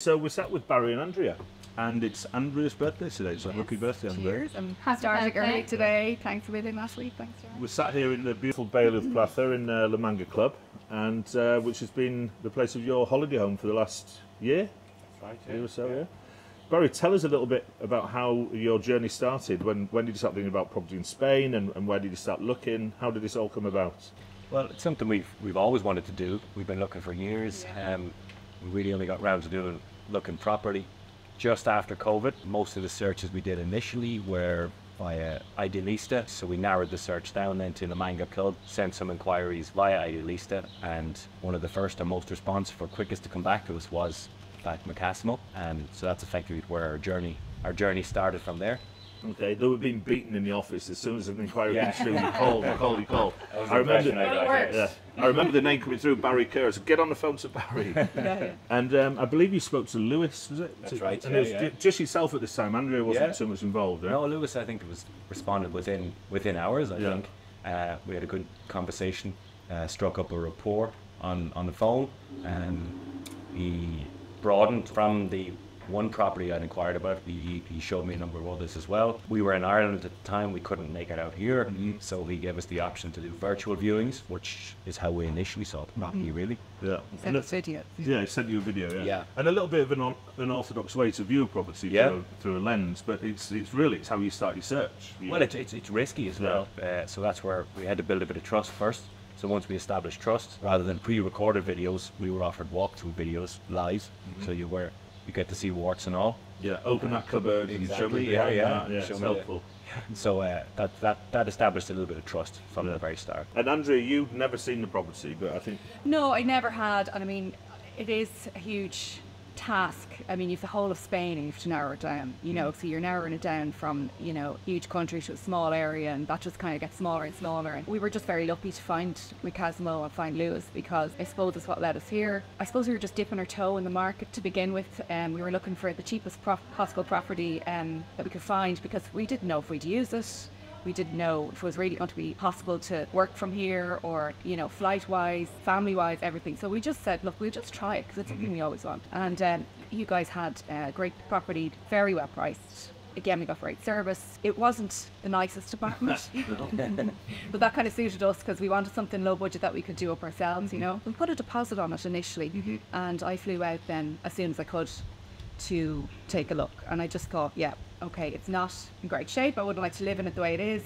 So we're sat with Barry and Andrea, and it's Andrea's birthday today, so happy birthday, Andrea. Cheers, and starting early today. Thanks a million last week. Thanks, Darren. We're sat here in the beautiful Vale of Plather in La Manga Club, and which has been the place of your holiday home for the last year? Right, Year or so, yeah. Barry, tell us a little bit about how your journey started. When did you start thinking about property in Spain, and where did you start looking? How did this all come about? Well, it's something we've always wanted to do. We've been looking for years. We really only got round to looking properly just after COVID. Most of the searches we did initially were via Idealista, so we narrowed the search down then to the Manga Club, sent some inquiries via Idealista, and one of the first and most responsive or quickest to come back to us was Micasamo, and so that's effectively where our journey started from there. Okay, they were being beaten in the office as soon as an inquiry came through. You called. I remember the name coming through, Barry Kerr. So get on the phone to Barry. And I believe you spoke to Lewis, was it? That's right. And it was just yourself at this time. Andrea wasn't so much involved. No, Lewis, I think, responded within hours. I think we had a good conversation, struck up a rapport on the phone, and he broadened from the one property I'd inquired about. He showed me a number of others as well. We were in Ireland at the time, we couldn't make it out here, so he gave us the option to do virtual viewings, which is how we initially saw the property, really. Yeah. He sent us video. Yeah, he sent you a video, Yeah. And a little bit of an unorthodox way to view a property through a lens, but it's how you start your search. Well, it's risky as well, so that's where we had to build a bit of trust first. So once we established trust, rather than pre-recorded videos, we were offered walkthrough videos live, so you get to see warts and all. Yeah, open that cupboard. Exactly. It's helpful. So that established a little bit of trust from the very start. And Andrea, you've never seen the property, but I think... No, I never had, and I mean, it is a huge task. I mean, you've the whole of Spain and you have to narrow it down, so you're narrowing it down from, huge country to a small area, and that just kind of gets smaller and smaller. And we were just very lucky to find Micasamo and find Lewis, because I suppose it's what led us here. I suppose we were just dipping our toe in the market to begin with, and we were looking for the cheapest possible property that we could find, because we didn't know if we'd use it. We didn't know if it was really going to be possible to work from here, or, flight-wise, family-wise, everything. So we just said, look, we'll just try it, because it's something we always want. And you guys had great property, very well priced. Again, we got great service. It wasn't the nicest apartment, but that kind of suited us, because we wanted something low budget that we could do up ourselves, We put a deposit on it initially, and I flew out then as soon as I could to take a look. And I just thought, okay, it's not in great shape. I wouldn't like to live in it the way it is,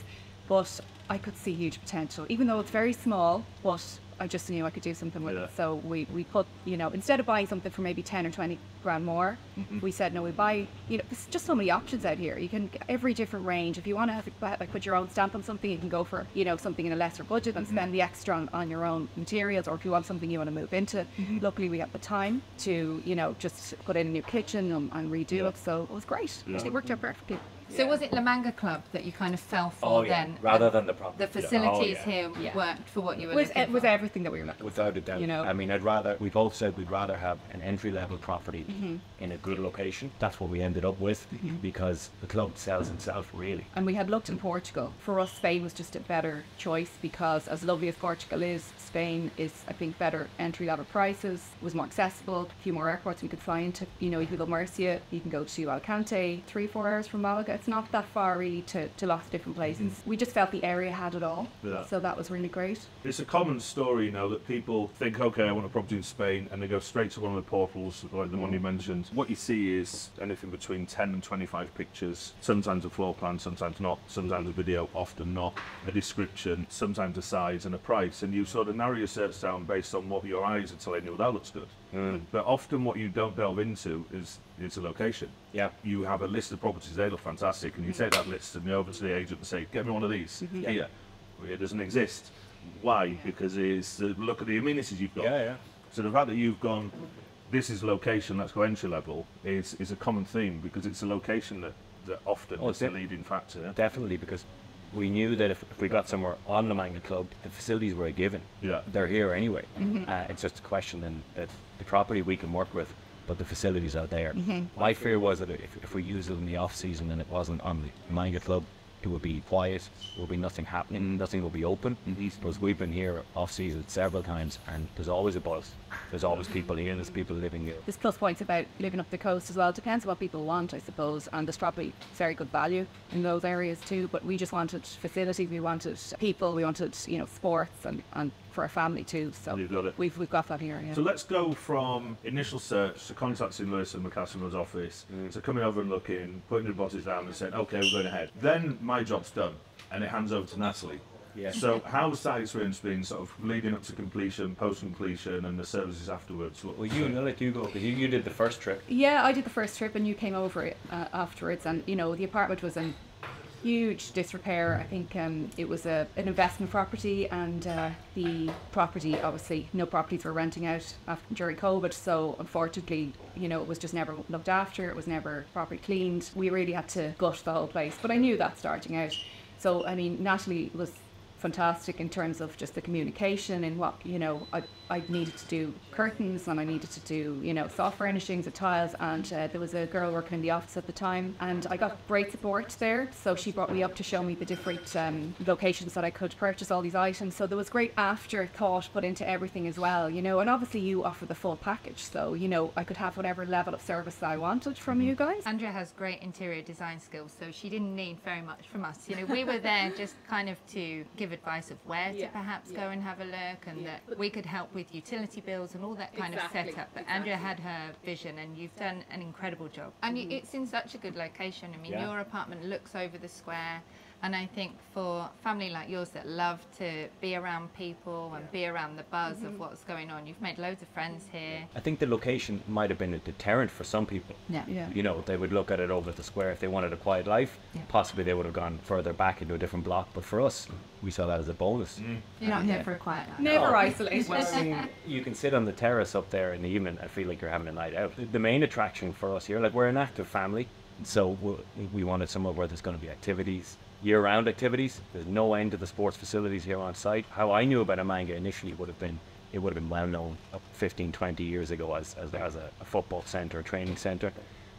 but I could see huge potential, even though it's very small, but I just knew I could do something with it. So we put, instead of buying something for maybe 10 or 20 grand more, we said, no, we buy, there's just so many options out here. You can get every different range. If you want to have, put your own stamp on something, you can go for, something in a lesser budget and spend the extra on your own materials, or if you want something you want to move into. Luckily, we had the time to, just put in a new kitchen and redo it. So it was great. It worked out perfectly. So was it La Manga Club that you kind of fell for then? Rather than the property. The facilities here worked for what you were looking for? It was everything that we were looking for. Without a doubt. I mean, we both said we'd rather have an entry-level property in a good location. That's what we ended up with, because the club sells itself, really. And we had looked in Portugal. For us, Spain was just a better choice, because as lovely as Portugal is, Spain is, I think, better entry-level prices, was more accessible, a few more airports we could fly into. You can go to Murcia, you can go to Alicante, 3-4 hours from Malaga. It's not that far really to lots of different places. We just felt the area had it all, so that was really great. It's a common story now that people think, okay, I want a property in Spain, and they go straight to one of the portals, like the one you mentioned. What you see is anything between 10 and 25 pictures, sometimes a floor plan, sometimes not, sometimes a video, often not, a description, sometimes a size and a price, and you sort of narrow your search down based on what your eyes are telling you, that looks good. But often what you don't delve into is a location. Yeah. You have a list of properties, they look fantastic, and you take that list and you over to the agent and say, get me one of these here. It doesn't exist. Why? Because look at the amenities you've got. So the fact that you've gone, this is location, let's go entry level, is a common theme, because it's a location that often is the leading factor. Definitely, because we knew that if we got somewhere on the Manga Club, the facilities were a given. They're here anyway. It's just a question then that the property we can work with, but the facilities are there. My fear was that if we used it in the off season and it wasn't on the Manga Club, it would be quiet, there will be nothing happening, nothing will be open. Because we've been here off season several times and there's always a buzz. There's always people here, there's people living here. There's plus points about living up the coast as well. It depends on what people want, I suppose, and there's probably very good value in those areas too, but we just wanted facilities, we wanted people, we wanted, you know, sports and for our family too, so You've got it. we've got that here, yeah. So let's go from initial search to contacting Lewis and Micasamo's office, to coming over and looking, putting the deposits down and saying, okay, we're going ahead. Then my job's done and it hands over to Natalie. Yeah. So how's that experience been, sort of leading up to completion, post-completion, and the services afterwards? Well, I'll let you go, because you did the first trip. Yeah, I did the first trip and you came over afterwards, and you know, the apartment was in huge disrepair. I think it was an investment property, and the property, obviously no properties were renting out during COVID, so unfortunately, you know, it was just never looked after, it was never properly cleaned. We really had to gut the whole place, but I knew that starting out. So I mean, Natalie was fantastic in terms of just the communication and what, you know, I needed to do curtains and I needed to do, you know, soft furnishings, the tiles, and there was a girl working in the office at the time and I got great support there, so she brought me up to show me the different locations that I could purchase all these items, so there was great afterthought put into everything as well, you know, and obviously you offer the full package, so, you know, I could have whatever level of service that I wanted from you guys. Andrea has great interior design skills, so she didn't need very much from us. You know, we were there just kind of to give advice of where to perhaps go and have a look, and that we could help with utility bills and all that kind of setup. But Andrea had her vision, and you've done an incredible job. And it's in such a good location. I mean, your apartment looks over the square. And I think for family like yours that love to be around people and be around the buzz of what's going on, you've made loads of friends here. I think the location might have been a deterrent for some people. Yeah. You know, they would look at it over the square if they wanted a quiet life. Possibly they would have gone further back into a different block. But for us, we saw that as a bonus. You're not here for a quiet life. Never isolated. Well, I mean, you can sit on the terrace up there in the evening and feel like you're having a night out. The main attraction for us here, like, we're an active family, so we wanted somewhere where there's going to be activities, year-round activities. There's no end to the sports facilities here on site. How I knew about Amanga initially would have been, it would have been well known 15, 20 years ago as a football centre, a training centre.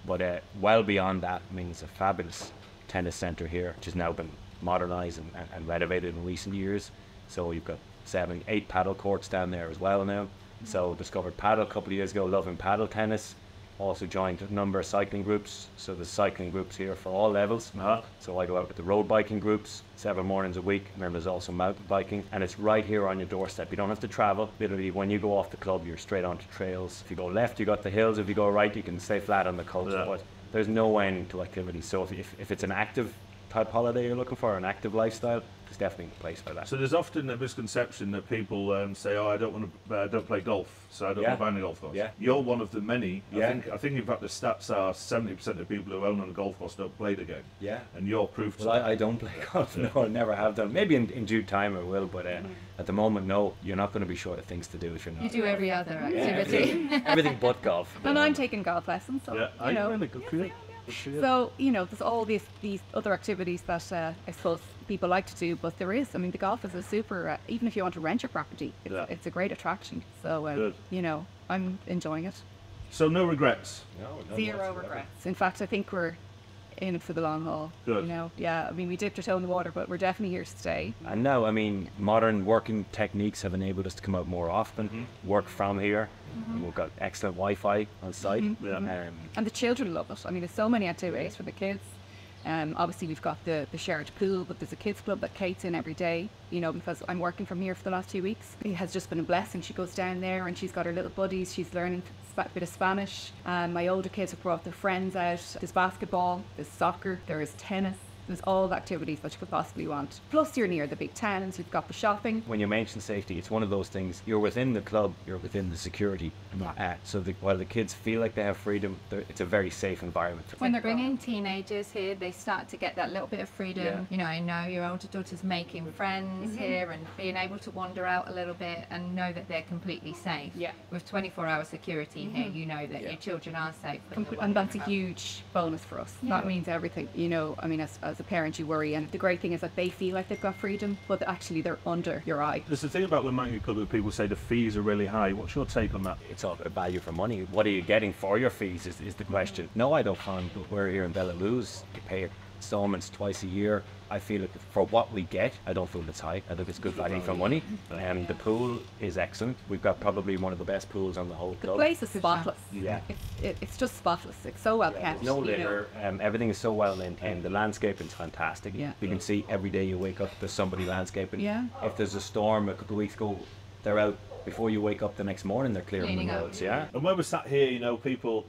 But well beyond that, I mean, it's a fabulous tennis centre here, which has now been modernised and renovated in recent years. So you've got 7, 8 paddle courts down there as well now. So discovered paddle a couple of years ago, loving paddle tennis. Also joined a number of cycling groups, so there's cycling groups here for all levels. So I go out with the road biking groups several mornings a week, and then there's also mountain biking, and it's right here on your doorstep. You don't have to travel. Literally, when you go off the club, you're straight onto trails. If you go left, you got the hills. If you go right, you can stay flat on the coast. But there's no end to activity. So if it's an active type holiday you're looking for, an active lifestyle, it's definitely a place for that. So there's often a misconception that people say, "Oh, I don't play golf, so I don't want to buy any golf course." You're one of the many. I think in fact the stats are 70% of people who own a golf course don't play the game. And you're proof to that. I don't play golf. No, I never have done. Maybe in due time I will, but at the moment, no. You're not going to be short of things to do if you're not. You do every other activity. Everything but golf. And I'm taking golf lessons, so you know. Really good for you. So, you know, there's all these other activities that I suppose people like to do, but there is, I mean, the golf is a super, even if you want to rent your property, it's a great attraction. So, you know, I'm enjoying it. So no regrets? No, Zero regrets. In fact, I think we're in it for the long haul. Good. You know, I mean, we dipped our toe in the water, but we're definitely here to stay. And now, I mean, modern working techniques have enabled us to come out more often, work from here. We've got excellent Wi-Fi on site. And the children love it. I mean, there's so many activities for the kids. Obviously, we've got the shared pool, but there's a kids club that Kate's in every day, you know, because I'm working from here for the last 2 weeks. It has just been a blessing. She goes down there and she's got her little buddies. She's learning a bit of Spanish. My older kids have brought their friends out. There's basketball, there's soccer, there is tennis. There's all the activities that you could possibly want. Plus, you're near the big towns, you've got the shopping. When you mention safety, it's one of those things. You're within the club, you're within the security. So while the kids feel like they have freedom, it's a very safe environment. When they're bringing teenagers here, they start to get that little bit of freedom. You know, I know your older daughter's making friends here and being able to wander out a little bit and know that they're completely safe. With 24-hour security here, you know that your children are safe. And that's a huge bonus for us. That means everything. You know, I mean, as a parent, you worry, and the great thing is that they feel like they've got freedom, but actually they're under your eye. There's the thing about the Manga Club that people say the fees are really high. What's your take on that? It's all about value for money. What are you getting for your fees is the question. No, I don't find, but we're here in Belarus, you pay installments twice a year. I feel like for what we get, I don't feel it's high. I think it's good value for money. And the pool is excellent. We've got probably one of the best pools on the whole The club. place is spotless. Yeah. It's just spotless. It's so well kept. No you know. litter. Everything is so well maintained. The landscaping is fantastic. Yeah. You can see every day you wake up, there's somebody landscaping. Yeah. If there's a storm a couple of weeks ago, they're out before you wake up the next morning. They're clearing Cleaning the up. roads. Yeah. And when we're sat here, you know, people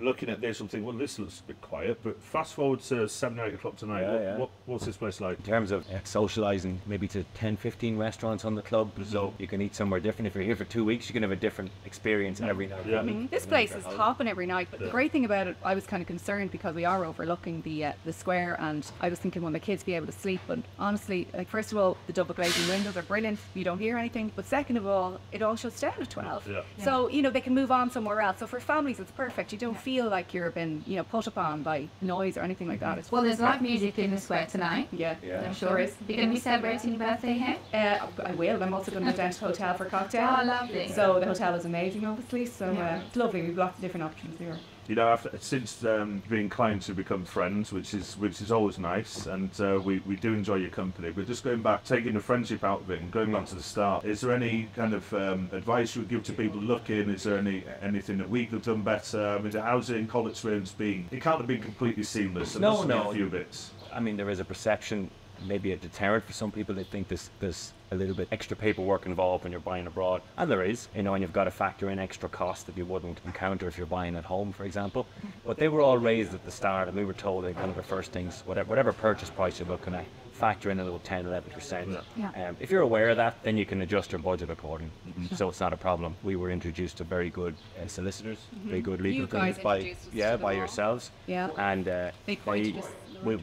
looking at this and think, well, this looks a bit quiet, but fast forward to 7 or 8 o'clock tonight, what's this place like? In terms of socialising, maybe to 10, 15 restaurants on the club, so you can eat somewhere different. If you're here for 2 weeks, you can have a different experience every night. Yeah. This place is hopping every night, but the great thing about it, I was kind of concerned because we are overlooking the square, and I was thinking, will the kids be able to sleep? But honestly, like, first of all, the double glazing windows are brilliant. You don't hear anything. But second of all, it all shuts down at 12. Yeah. So, you know, they can move on somewhere else. So for families, it's perfect. You don't feel like you're been, you know, put upon by noise or anything like that. It's Well, there's live music in the square tonight. yeah. I'm sure is. You're going to be celebrating your birthday here? I will. I'm also going to go down to the hotel for a cocktail. Oh, lovely. So the hotel is amazing, obviously. So it's lovely. We've lots of different options here. You know, since being clients have become friends, which is always nice, and we do enjoy your company. But just going back, taking the friendship out of it and going back to the start, is there any kind of advice you would give to people looking? Is there anything that we could have done better? I mean, how's the whole experience been? It can't have been completely seamless. There must have been a few bits. I mean, there is a perception, maybe a deterrent for some people. They think there's a little bit extra paperwork involved when you're buying abroad, and there is, you know, and you've got to factor in extra costs that you wouldn't encounter if you're buying at home, for example. But they were all raised at the start, and we were told that kind of the first things, whatever purchase price you're looking at, factor in a little 10-11%. Yeah. If you're aware of that, then you can adjust your budget accordingly. So it's not a problem. We were introduced to very good solicitors, very good legal You guys things by introduced us to them all. yourselves. Yeah. And They pointed us.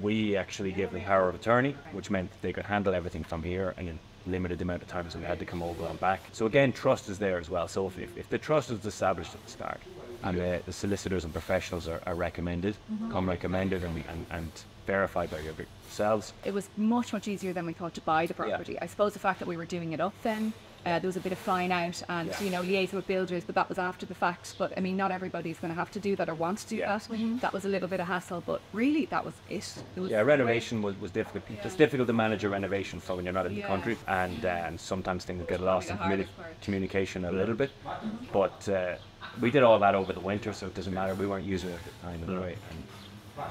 we actually gave them power of attorney, which meant they could handle everything from here and in limited amount of time, so we had to come over and back. So again, trust is there as well. So if the trust is established at the start, and the solicitors and professionals are recommended, come recommended and verified by yourselves. It was much easier than we thought to buy the property. I suppose the fact that we were doing it up then, there was a bit of flying out and you know, liaising with builders, but that was after the fact. But I mean, not everybody's going to have to do that or want to do that. That was a little bit of hassle, but really that was it. Was renovation was difficult. It's difficult to manage a renovation for when you're not in the country, and sometimes things get lost in communication a little bit. But we did all that over the winter, so it doesn't matter. We weren't using it at the time anyway.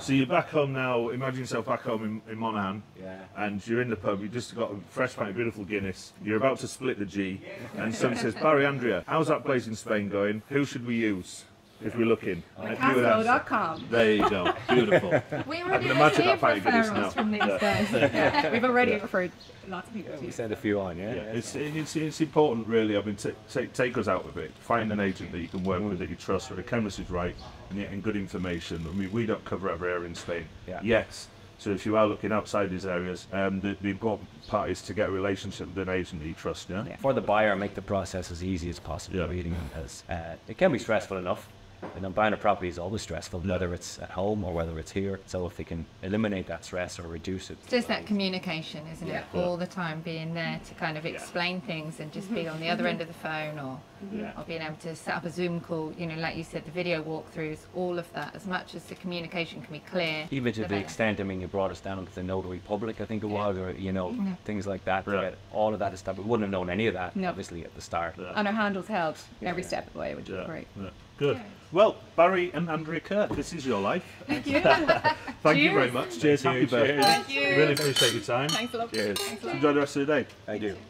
So you're back home now. Imagine yourself back home in Monaghan, Yeah. and you're in the pub. You just got a fresh pint of beautiful Guinness. You're about to split the G, and somebody says, "Barry, Andrea, how's that place in Spain going? Who should we use if we're looking?" Micasamo.com. There you go. Beautiful. We already imagine that received pint of Guinness now. referrals from these guys. Yeah, we've already referred lots of people to We you. sent a few on, It's important, really. I mean, take us out of it. Find an agent that you can work with, that you trust, where the chemist is right, and good information. I mean, we don't cover every area in Spain. Yes. So if you are looking outside these areas, the important part is to get a relationship with an agent that you trust. Yeah. For the buyer, make the process as easy as possible. Really, because it can be stressful enough. And buying a property is always stressful, whether it's at home or whether it's here. So if they can eliminate that stress or reduce it. It's just that communication, isn't it? All the time being there to kind of explain things and just be on the other end of the phone, or being able to set up a Zoom call, you know, like you said, the video walkthroughs, all of that. As much as the communication can be clear. Even to the better. extent, I mean, you brought us down to the notary public, I think it was, or, you know, things like that. To get all of that established. We wouldn't have known any of that, obviously, at the start. And our hand was held every step of the way, which is great. Yeah. Good. Well, Barry and Andrea Kerr, this is your life. Thank you. Thank you very much. Cheers. Happy birthday. Thank you. Really appreciate your time. Thanks a lot. Cheers. Thanks a lot. Enjoy the rest of the day. I do.